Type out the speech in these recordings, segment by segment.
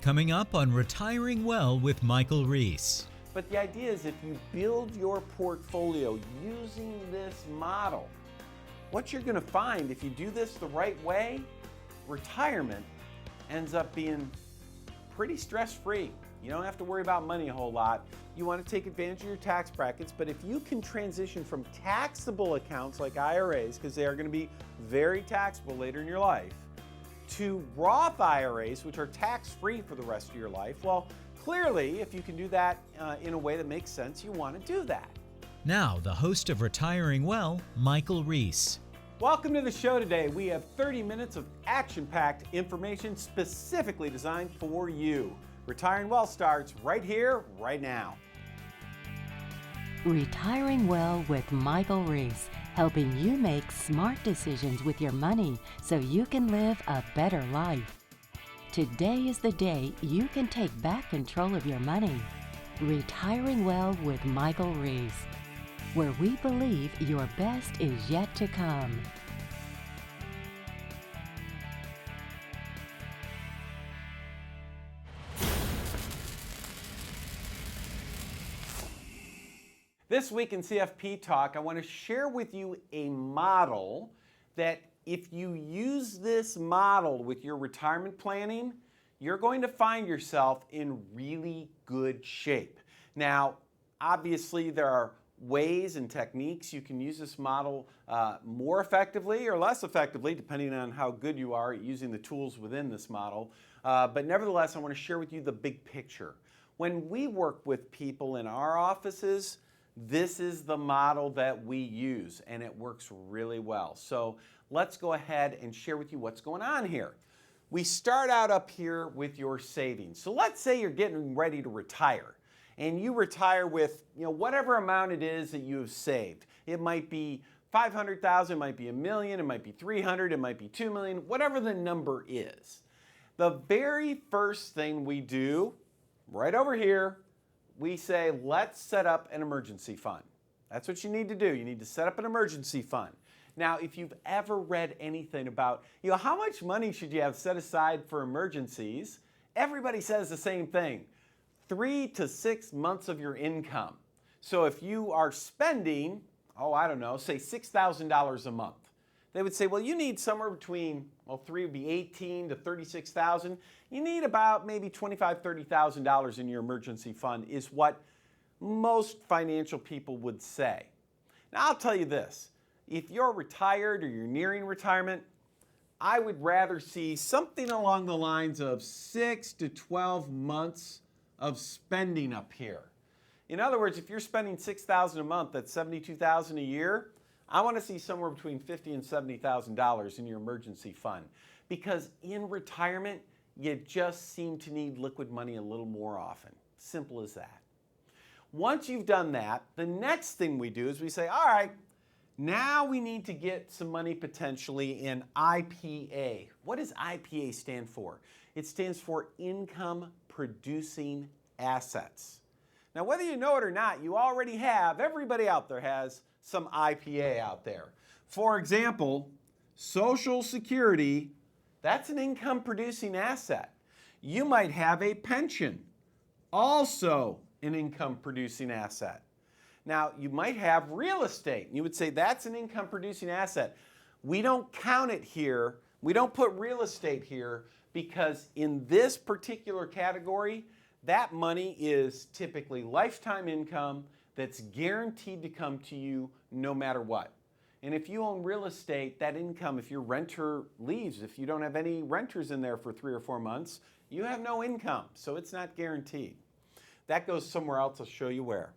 coming up on Retiring Well with Michael Reese. But the idea is if you build your portfolio using this model, what you're going to find if you do this the right way, retirement ends up being pretty stress-free. You don't have to worry about money a whole lot. You want to take advantage of your tax brackets, but if you can transition from taxable accounts like IRAs, because they are going to be very taxable later in your life, to Roth IRAs, which are tax-free for the rest of your life, well, clearly, if you can do that in a way that makes sense, you want to do that. Now, the host of Retiring Well, Michael Reese. Welcome to the show today. We have 30 minutes of action-packed information specifically designed for you. Retiring Well starts right here, right now. Retiring Well with Michael Reese, helping you make smart decisions with your money so you can live a better life. Today is the day you can take back control of your money. Retiring Well with Michael Reese, where we believe your best is yet to come. This week in CFP Talk, I want to share with you a model that if you use this model with your retirement planning, you're going to find yourself in really good shape. Now, obviously, there are ways and techniques you can use this model more effectively or less effectively, depending on how good you are at using the tools within this model. But nevertheless, I want to share with you the big picture. When we work with people in our offices, this is the model that we use, and it works really well. So let's go ahead and share with you what's going on here. We start out up here with your savings. So let's say you're getting ready to retire, and you retire with whatever amount it is that you have saved. It might be $500,000, it might be $1 million, it might be $300,000, it might be $2 million, whatever the number is. The very first thing we do, right over here, we say, let's set up an emergency fund. That's what you need to do. You need to set up an emergency fund. Now, if you've ever read anything about, how much money should you have set aside for emergencies, everybody says the same thing, 3 to 6 months of your income. So if you are spending, say $6,000 a month, they would say, well, you need somewhere between, 3 would be $18,000 to $36,000. You need about maybe $25,000, $30,000 in your emergency fund is what most financial people would say. Now, I'll tell you this. If you're retired or you're nearing retirement, I would rather see something along the lines of 6 to 12 months of spending up here. In other words, if you're spending $6,000 a month, that's $72,000 a year, I want to see somewhere between $50,000 and $70,000 in your emergency fund, because in retirement, you just seem to need liquid money a little more often. Simple as that. Once you've done that, the next thing we do is we say, all right, now we need to get some money potentially in IPA. What does IPA stand for? It stands for income producing assets. Now, whether you know it or not, you already have, everybody out there has some IPA out there. For example, Social Security, that's an income producing asset. You might have a pension, also an income producing asset. Now, you might have real estate. You would say that's an income producing asset. We don't count it here. We don't put real estate here because in this particular category, that money is typically lifetime income that's guaranteed to come to you no matter what. And if you own real estate, that income, if your renter leaves, if you don't have any renters in there for 3 or 4 months, you have no income, so it's not guaranteed. That goes somewhere else. I'll show you where.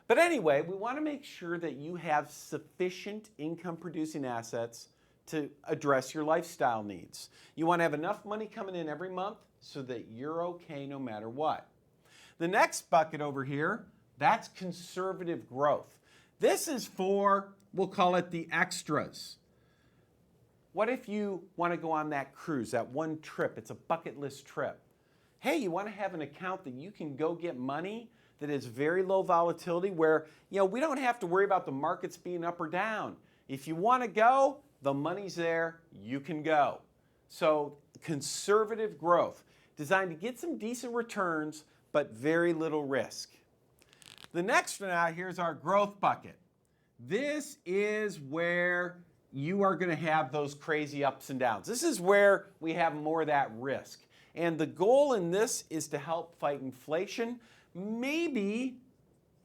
But anyway, we want to make sure that you have sufficient income producing assets to address your lifestyle needs. You want to have enough money coming in every month so that you're okay no matter what. The next bucket over here, that's conservative growth. This is for, we'll call it the extras. What if you want to go on that cruise, that one trip? It's a bucket list trip. Hey, you want to have an account that you can go get money that is very low volatility where, we don't have to worry about the markets being up or down. If you want to go, the money's there, you can go. So conservative growth. designed to get some decent returns, but very little risk. The next one out here is our growth bucket. This is where you are going to have those crazy ups and downs. This is where we have more of that risk. And the goal in this is to help fight inflation, maybe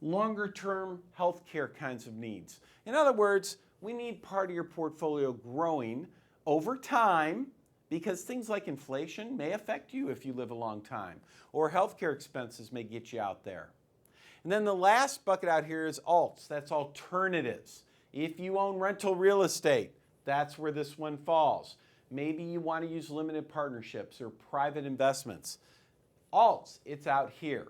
longer-term healthcare kinds of needs. In other words, we need part of your portfolio growing over time because things like inflation may affect you if you live a long time, or healthcare expenses may get you out there. And then the last bucket out here is alts. That's alternatives. If you own rental real estate, that's where this one falls. Maybe you want to use limited partnerships or private investments. Alts, it's out here.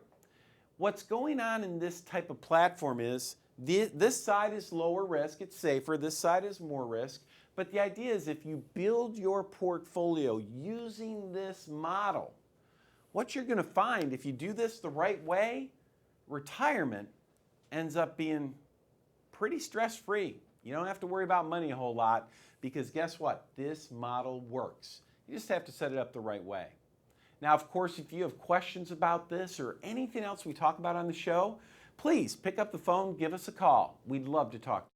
What's going on in this type of platform is this side is lower risk, it's safer, this side is more risk, but the idea is if you build your portfolio using this model, what you're going to find if you do this the right way, retirement ends up being pretty stress-free. You don't have to worry about money a whole lot because guess what? This model works. You just have to set it up the right way. Now, of course, if you have questions about this or anything else we talk about on the show, please pick up the phone, give us a call. We'd love to talk.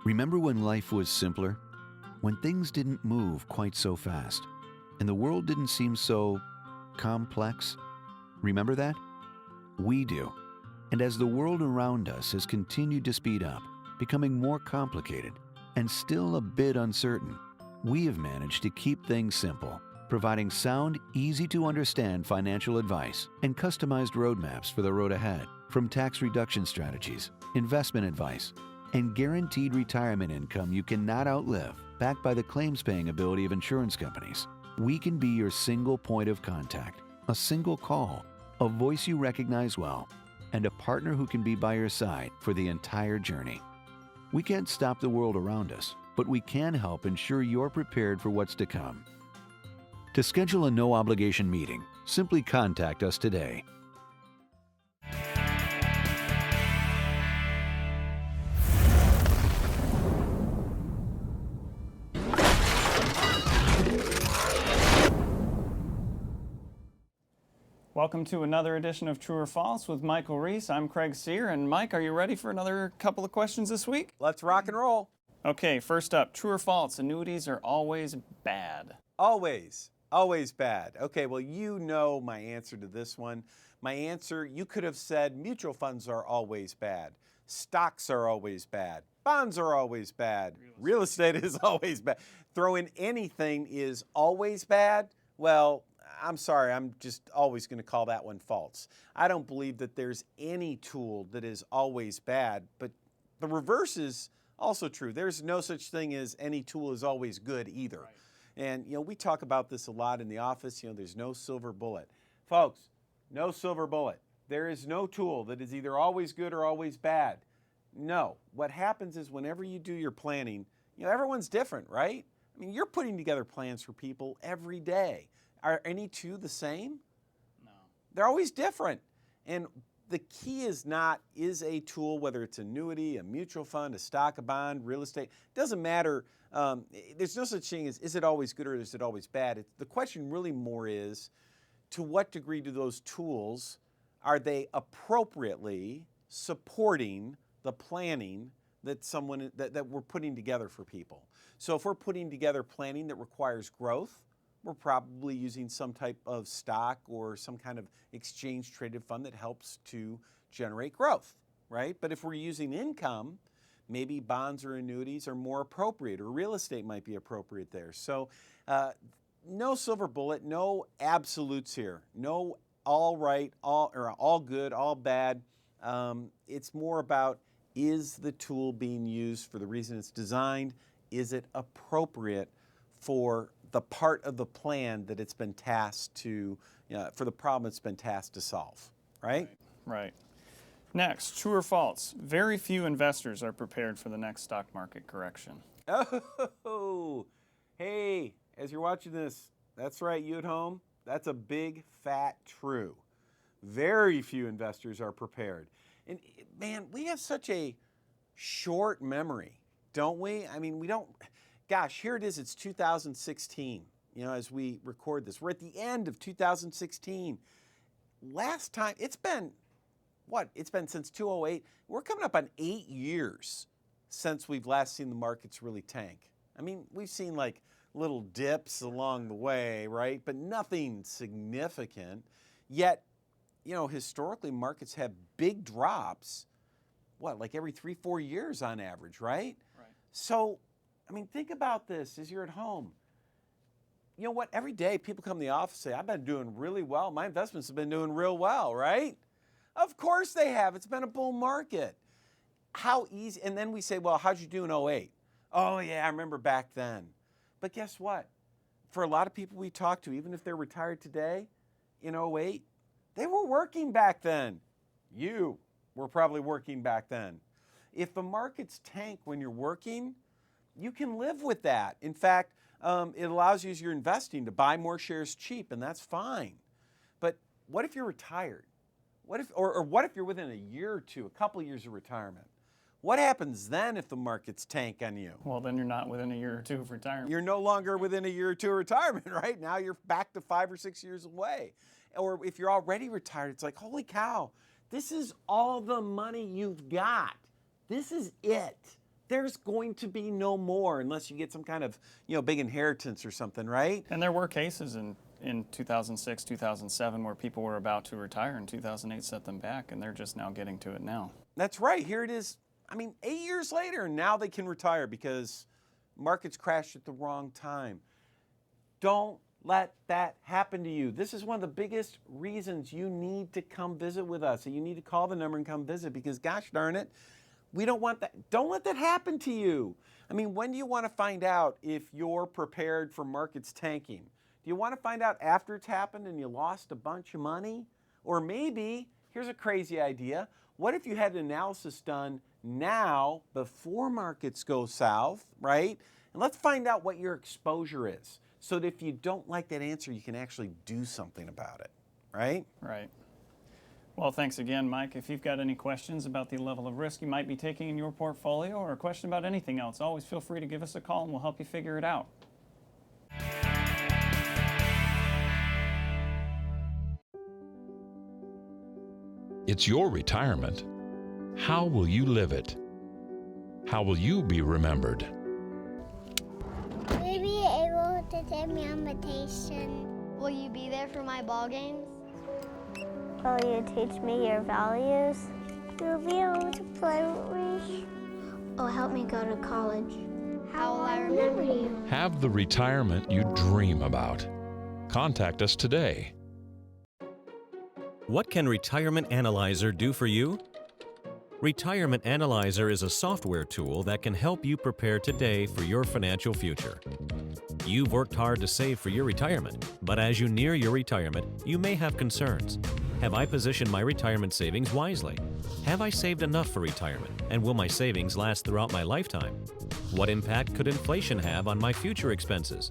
Remember when life was simpler? When things didn't move quite so fast and the world didn't seem so complex? Remember that? We do. And as the world around us has continued to speed up, becoming more complicated, and still a bit uncertain, we have managed to keep things simple, providing sound, easy-to-understand financial advice and customized roadmaps for the road ahead, from tax reduction strategies, investment advice, and guaranteed retirement income you cannot outlive, backed by the claims-paying ability of insurance companies. We can be your single point of contact, a single call, a voice you recognize well, and a partner who can be by your side for the entire journey. We can't stop the world around us, but we can help ensure you're prepared for what's to come. To schedule a no-obligation meeting, simply contact us today. Welcome to another edition of True or False with Michael Reese. I'm Craig Sear, and Mike, are you ready for another couple of questions this week? Let's rock and roll. Okay, first up, true or false, annuities are always bad? Always bad. Okay, well, you know my answer to this one. My answer, you could have said mutual funds are always bad. Stocks are always bad. Bonds are always bad. Real estate is always bad. Throw in anything is always bad. Well, I'm sorry, I'm just always going to call that one false. I don't believe that there's any tool that is always bad, but the reverse is also true. There's no such thing as any tool is always good either. Right. And, we talk about this a lot in the office. There's no silver bullet. Folks, no silver bullet. There is no tool that is either always good or always bad. No. What happens is whenever you do your planning, everyone's different, right? I mean, you're putting together plans for people every day. Are any two the same? No. They're always different. And the key is a tool, whether it's annuity, a mutual fund, a stock, a bond, real estate, doesn't matter. There's no such thing as is it always good or is it always bad? The question really more is, to what degree do those tools, are they appropriately supporting the planning that we're putting together for people? So if we're putting together planning that requires growth, we're probably using some type of stock or some kind of exchange-traded fund that helps to generate growth, right? But if we're using income, maybe bonds or annuities are more appropriate, or real estate might be appropriate there. So no silver bullet, no absolutes here. No all right, all good, all bad. It's more about, is the tool being used for the reason it's designed? Is it appropriate for the part of the plan that it's been tasked to, for the problem it's been tasked to solve, right? Right. Next, true or false, very few investors are prepared for the next stock market correction. Oh, hey, as you're watching this, that's right, you at home, that's a big, fat true. Very few investors are prepared. And man, we have such a short memory, don't we? I mean, we don't, Gosh, here it is. It's 2016, as we record this. We're at the end of 2016. Last time, it's been since 2008. We're coming up on 8 years since we've last seen the markets really tank. I mean, we've seen like little dips along the way, right? But nothing significant. Yet, historically, markets have big drops, like every 3-4 years on average, right? Right. So, think about this as you're at home. You know what? Every day people come to the office and say, I've been doing really well. My investments have been doing real well, right? Of course they have. It's been a bull market. How easy? And then we say, well, how'd you do in 2008? Oh, yeah, I remember back then. But guess what? For a lot of people we talk to, even if they're retired today, in 2008, they were working back then. You were probably working back then. If the markets tank when you're working, you can live with that. In fact, it allows you as you're investing to buy more shares cheap, and that's fine. But what if you're retired? What if you're within a year or two, a couple of years of retirement? What happens then if the markets tank on you? Well, then you're not within a year or two of retirement. You're no longer within a year or two of retirement, right? Now you're back to 5 or 6 years away. Or if you're already retired, it's like, holy cow, this is all the money you've got. This is it. There's going to be no more unless you get some kind of, big inheritance or something, right? And there were cases in 2006, 2007 where people were about to retire and 2008 set them back, and they're just now getting to it now. That's right. Here it is. 8 years later, and now they can retire because markets crashed at the wrong time. Don't let that happen to you. This is one of the biggest reasons you need to come visit with us. And you need to call the number and come visit because, gosh darn it, we don't want that. Don't let that happen to you. When do you want to find out if you're prepared for markets tanking? Do you want to find out after it's happened and you lost a bunch of money? Or maybe, here's a crazy idea, what if you had an analysis done now before markets go south, right? And let's find out what your exposure is so that if you don't like that answer, you can actually do something about it, right? Right. Well, thanks again, Mike. If you've got any questions about the level of risk you might be taking in your portfolio or a question about anything else, always feel free to give us a call and we'll help you figure it out. It's your retirement. How will you live it? How will you be remembered? Will you be able to take me on vacation? Will you be there for my ball games? Will you teach me your values? You'll be able to play with me. Oh, help me go to college. How will I remember you? Have the retirement you dream about. Contact us today. What can Retirement Analyzer do for you? Retirement Analyzer is a software tool that can help you prepare today for your financial future. You've worked hard to save for your retirement, but as you near your retirement, you may have concerns. Have I positioned my retirement savings wisely? Have I saved enough for retirement, and will my savings last throughout my lifetime? What impact could inflation have on my future expenses?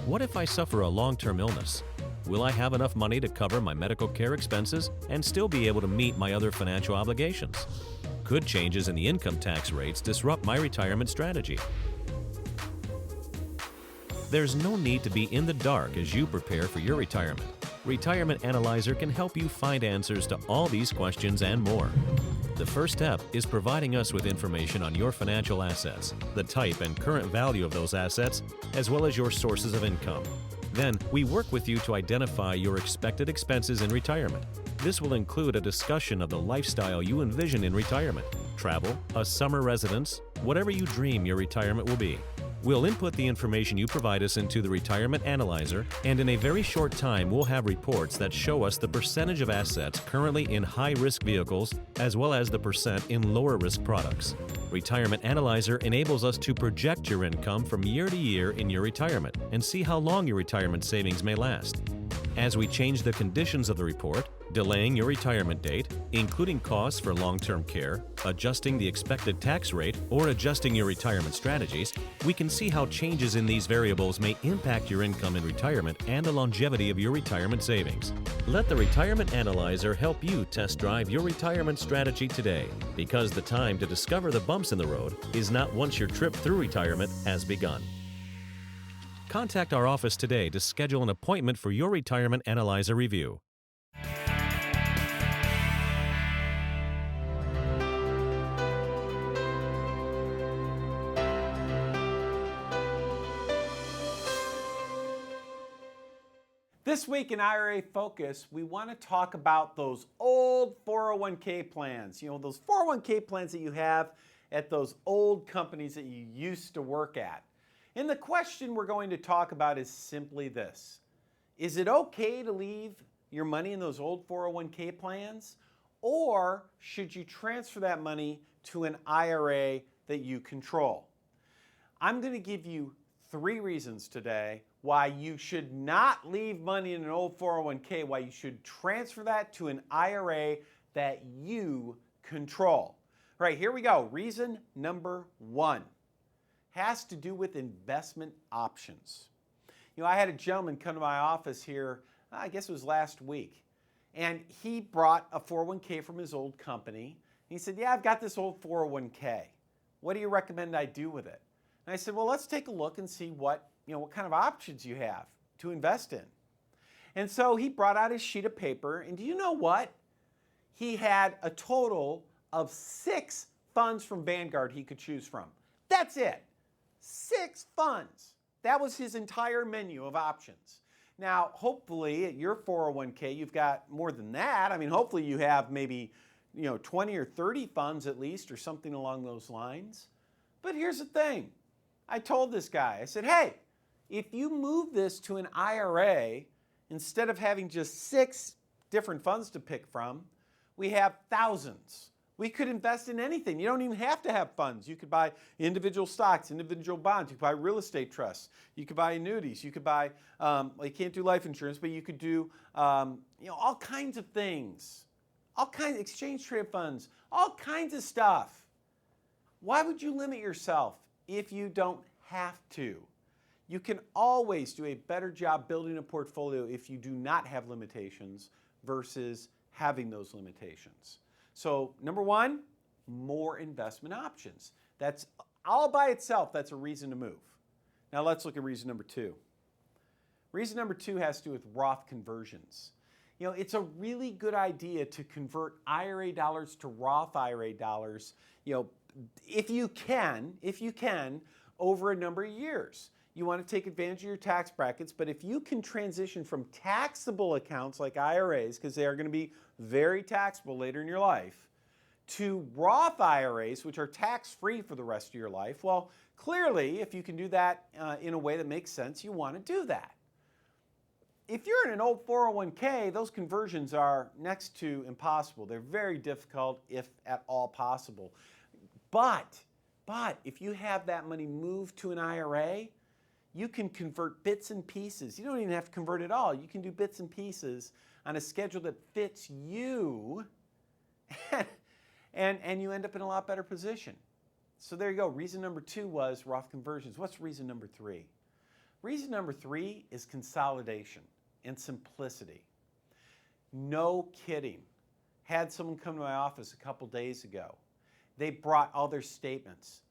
What if I suffer a long-term illness? Will I have enough money to cover my medical care expenses and still be able to meet my other financial obligations? Could changes in the income tax rates disrupt my retirement strategy? There's no need to be in the dark as you prepare for your retirement. Retirement Analyzer can help you find answers to all these questions and more. The first step is providing us with information on your financial assets, the type and current value of those assets, as well as your sources of income. Then, we work with you to identify your expected expenses in retirement. This will include a discussion of the lifestyle you envision in retirement, travel, a summer residence, whatever you dream your retirement will be. We'll input the information you provide us into the Retirement Analyzer, and in a very short time, we'll have reports that show us the percentage of assets currently in high-risk vehicles, as well as the percent in lower-risk products. Retirement Analyzer enables us to project your income from year to year in your retirement and see how long your retirement savings may last. As we change the conditions of the report, delaying your retirement date, including costs for long-term care, adjusting the expected tax rate, or adjusting your retirement strategies, we can see how changes in these variables may impact your income in retirement and the longevity of your retirement savings. Let the Retirement Analyzer help you test drive your retirement strategy today, because the time to discover the bumps in the road is not once your trip through retirement has begun. Contact our office today to schedule an appointment for your Retirement Analyzer review. This week in IRA Focus, we want to talk about those old 401k plans. You know, those 401k plans that you have at those old companies that you used to work at. And the question we're going to talk about is simply this. Is it okay to leave your money in those old 401k plans? Or should you transfer that money to an IRA that you control? I'm going to give you 3 reasons today why you should not leave money in an old 401k, why you should transfer that to an IRA that you control. All right, here we go. Reason number 1 has to do with investment options. You know, I had a gentleman come to my office here, I guess it was last week, and he brought a 401k from his old company. And he said, yeah, I've got this old 401k. What do you recommend I do with it? And I said, well, let's take a look and see what kind of options you have to invest in. And so he brought out his sheet of paper, and do you know what? He had a total of 6 funds from Vanguard he could choose from. That's it. 6 funds. That was his entire menu of options. Now, hopefully at your 401k, you've got more than that. I mean, hopefully you have maybe 20 or 30 funds at least, or something along those lines. But here's the thing. I told this guy, I said, hey, if you move this to an IRA, instead of having just 6 different funds to pick from, we have thousands. We could invest in anything. You don't even have to have funds. You could buy individual stocks, individual bonds. You could buy real estate trusts. You could buy annuities. You could buy, you can't do life insurance, but you could do all kinds of things. All kinds of exchange traded funds, all kinds of stuff. Why would you limit yourself if you don't have to? You can always do a better job building a portfolio if you do not have limitations versus having those limitations. So number 1, more investment options. That's all by itself, that's a reason to move. Now let's look at reason number 2. Reason number 2 has to do with Roth conversions. You know, it's a really good idea to convert IRA dollars to Roth IRA dollars, if you can, over a number of years. You want to take advantage of your tax brackets, but if you can transition from taxable accounts like IRAs, because they are going to be very taxable later in your life, to Roth IRAs, which are tax-free for the rest of your life, well, clearly, if you can do that in a way that makes sense, you want to do that. If you're in an old 401k, those conversions are next to impossible. They're very difficult, if at all possible. But if you have that money moved to an IRA, you can convert bits and pieces. You don't even have to convert it all. You can do bits and pieces on a schedule that fits you, and you end up in a lot better position. So there you go. Reason number 2 was Roth conversions. What's reason number 3? Reason number 3 is consolidation and simplicity. No kidding. Had someone come to my office a couple days ago. They brought all their statements.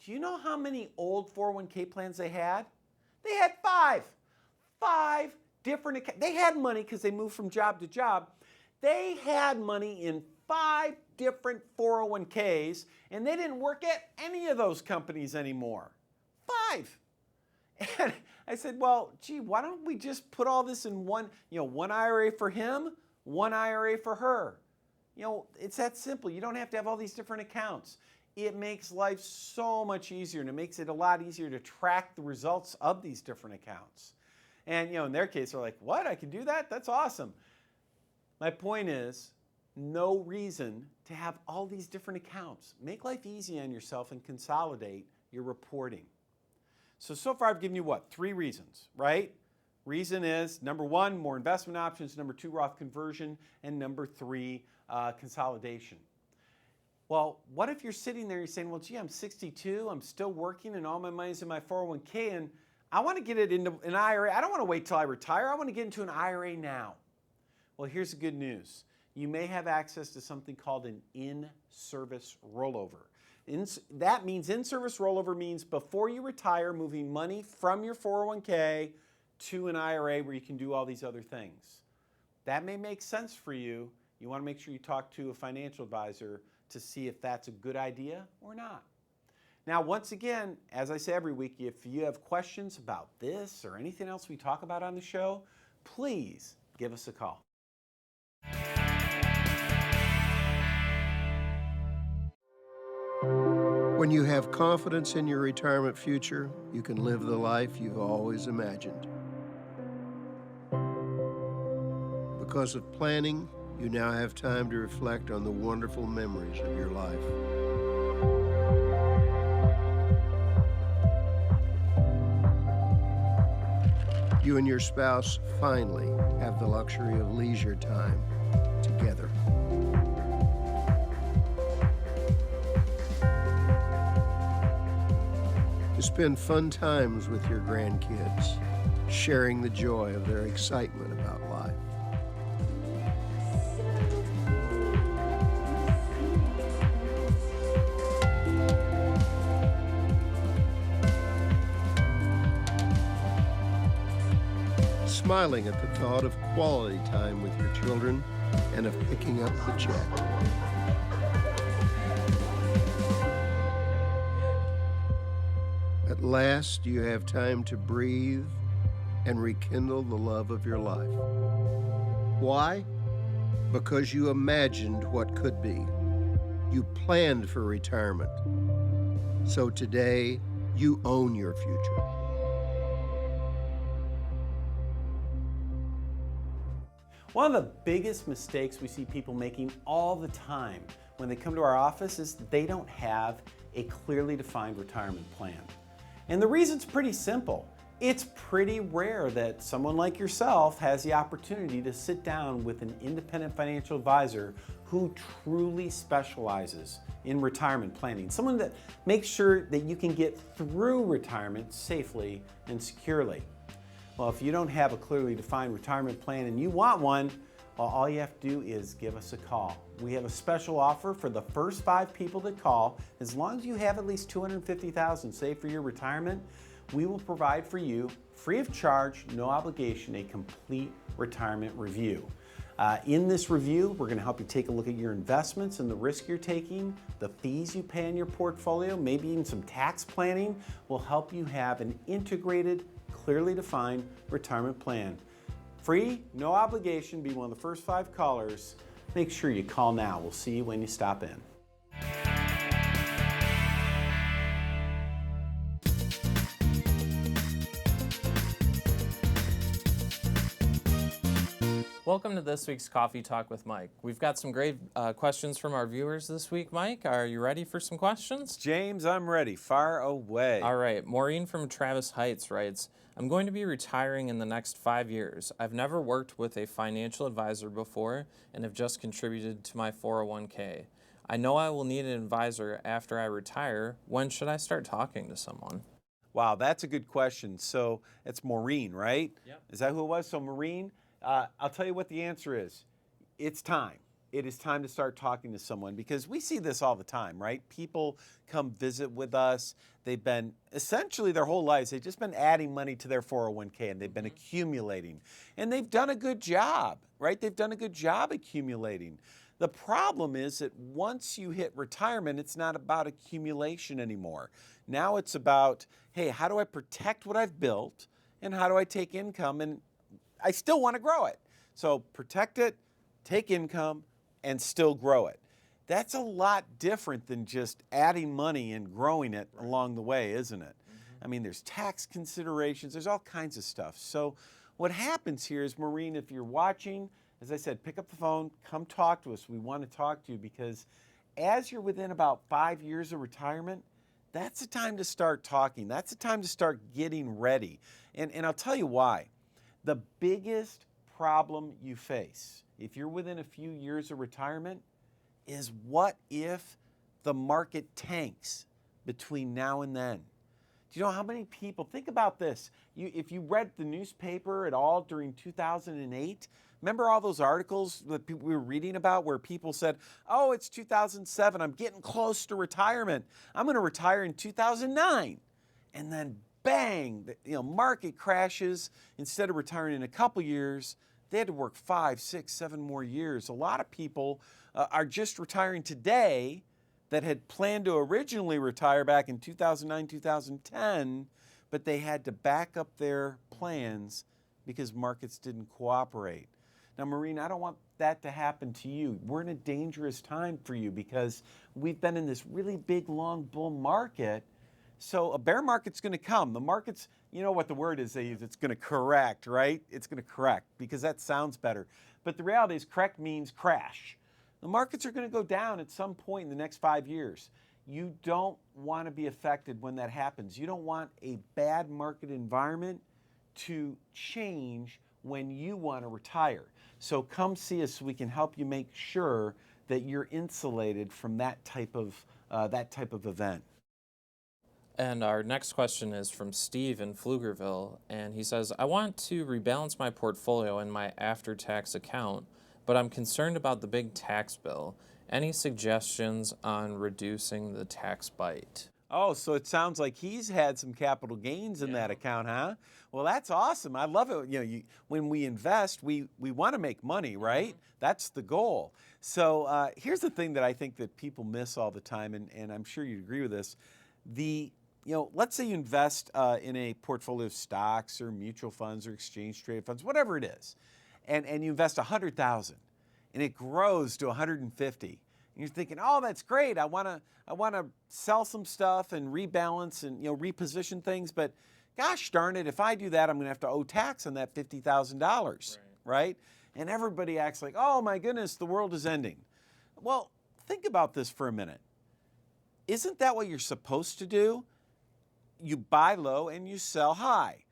Do you know how many old 401k plans they had? They had 5. 5 different accounts. They had money because they moved from job to job. They had money in 5 different 401ks, and they didn't work at any of those companies anymore. 5. And I said, well, gee, why don't we just put all this in one IRA for him, one IRA for her? It's that simple. You don't have to have all these different accounts. It makes life so much easier, and it makes it a lot easier to track the results of these different accounts. And in their case, they're like, what? I can do that? That's awesome. My point is, no reason to have all these different accounts. Make life easy on yourself and consolidate your reporting. So far I've given you what? 3 reasons, right? Reason is, number 1, more investment options, number 2, Roth conversion, and number 3, consolidation. Well, what if you're sitting there, you're saying, well, gee, I'm 62, I'm still working, and all my money's in my 401k, and I want to get it into an IRA. I don't want to wait till I retire. I want to get into an IRA now. Well, here's the good news. You may have access to something called an in-service rollover. That means in-service rollover means before you retire, moving money from your 401k to an IRA where you can do all these other things. That may make sense for you. You want to make sure you talk to a financial advisor to see if that's a good idea or not. Now, once again, as I say every week, if you have questions about this or anything else we talk about on the show, please give us a call. When you have confidence in your retirement future, you can live the life you've always imagined. Because of planning, you now have time to reflect on the wonderful memories of your life. You and your spouse finally have the luxury of leisure time together. To spend fun times with your grandkids, sharing the joy of their excitement about life. Smiling at the thought of quality time with your children and of picking up the check. At last, you have time to breathe and rekindle the love of your life. Why? Because you imagined what could be. You planned for retirement. So today, you own your future. One of the biggest mistakes we see people making all the time when they come to our office is they don't have a clearly defined retirement plan. And the reason's pretty simple. It's pretty rare that someone like yourself has the opportunity to sit down with an independent financial advisor who truly specializes in retirement planning. Someone that makes sure that you can get through retirement safely and securely. Well, if you don't have a clearly defined retirement plan and you want one, well, all you have to do is give us a call. We have a special offer for the first 5 people that call. As long as you have at least $250,000 saved for your retirement, we will provide for you, free of charge, no obligation, a complete retirement review. In this review, we're going to help you take a look at your investments and the risk you're taking, the fees you pay in your portfolio, maybe even some tax planning. Will help you have an integrated, clearly defined retirement plan. Free, no obligation, be one of the first 5 callers. Make sure you call now. We'll see you when you stop in. Welcome to this week's Coffee Talk with Mike. We've got some great questions from our viewers this week, Mike. Are you ready for some questions? James, I'm ready. Fire away. All right. Maureen from Travis Heights writes, I'm going to be retiring in the next 5 years. I've never worked with a financial advisor before and have just contributed to my 401k. I know I will need an advisor after I retire. When should I start talking to someone? Wow, that's a good question. So it's Maureen, right? Yep. Is that who it was? So Maureen, I'll tell you what the answer is. It's time. It is time to start talking to someone because we see this all the time, right? People come visit with us. They've been, essentially their whole lives, they've just been adding money to their 401k and they've been accumulating. And they've done a good job, right? They've done a good job accumulating. The problem is that once you hit retirement, it's not about accumulation anymore. Now it's about, hey, how do I protect what I've built and how do I take income and I still want to grow it. So protect it, take income, and still grow it. That's a lot different than just adding money and growing it along the way, isn't it? I mean, there's tax considerations, there's all kinds of stuff. So what happens here is, Maureen, if you're watching, as I said, pick up the phone, come talk to us. We want to talk to you because as you're within about 5 years of retirement, that's the time to start talking. That's the time to start getting ready. And I'll tell you why. The biggest problem you face, if you're within a few years of retirement, is what if the market tanks between now and then? Do you know how many people, think about this, if you read the newspaper at all during 2008, remember all those articles that we were reading about where people said, oh, it's 2007, I'm getting close to retirement. I'm going to retire in 2009. And then bang, the market crashes. Instead of retiring in a couple years, they had to work 5, 6, 7 more years. A lot of people are just retiring today that had planned to originally retire back in 2009, 2010, but they had to back up their plans because markets didn't cooperate. Now, Maureen, I don't want that to happen to you. We're in a dangerous time for you because we've been in this really big, long bull market. So a bear market's going to come. The market's, you know what the word is they use, it's going to correct, right? It's going to correct because that sounds better. But the reality is correct means crash. The markets are going to go down at some point in the next 5 years. You don't want to be affected when that happens. You don't want a bad market environment to change when you want to retire. So come see us so we can help you make sure that you're insulated from that type of event. And our next question is from Steve in Pflugerville, and he says, I want to rebalance my portfolio in my after-tax account, but I'm concerned about the big tax bill. Any suggestions on reducing the tax bite? Oh, so it sounds like he's had some capital gains in that account, huh? Well, that's awesome. I love it. When we invest, we want to make money, right? That's the goal. So here's the thing that I think that people miss all the time, and I'm sure you'd agree with this. Let's say you invest in a portfolio of stocks or mutual funds or exchange traded funds, whatever it is, and you invest $100,000, and it grows to $150,000. And you're thinking, oh, that's great. I want to sell some stuff and rebalance and reposition things, but gosh darn it, if I do that, I'm going to have to owe tax on that $50,000, right? And everybody acts like, oh my goodness, the world is ending. Well, think about this for a minute. Isn't that what you're supposed to do? You buy low and you sell high.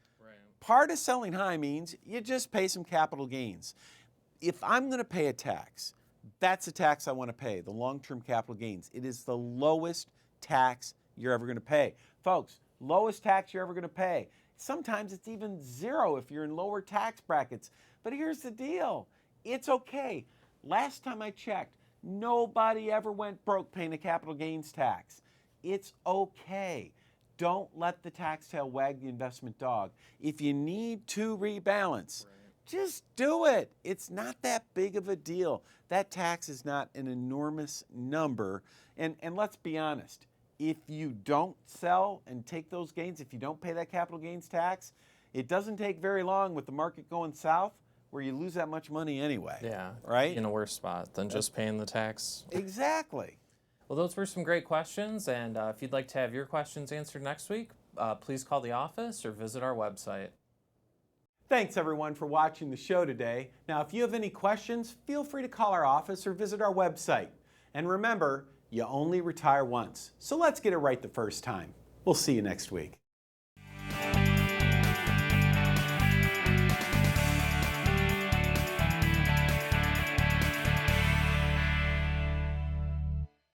Part of selling high means you just pay some capital gains. If I'm going to pay a tax, that's a tax I want to pay, the long-term capital gains. It is the lowest tax you're ever going to pay. Folks, lowest tax you're ever going to pay. Sometimes it's even zero if you're in lower tax brackets. But here's the deal. It's okay. Last time I checked, nobody ever went broke paying a capital gains tax. It's okay. Don't let the tax tail wag the investment dog. If you need to rebalance, just do it. It's not that big of a deal. That tax is not an enormous number. And let's be honest, if you don't sell and take those gains, if you don't pay that capital gains tax, it doesn't take very long with the market going south where you lose that much money anyway. Yeah, right? In a worse spot than just paying the tax. Exactly. Well, those were some great questions, and if you'd like to have your questions answered next week, please call the office or visit our website. Thanks, everyone, for watching the show today. Now, if you have any questions, feel free to call our office or visit our website. And remember, you only retire once, so let's get it right the first time. We'll see you next week.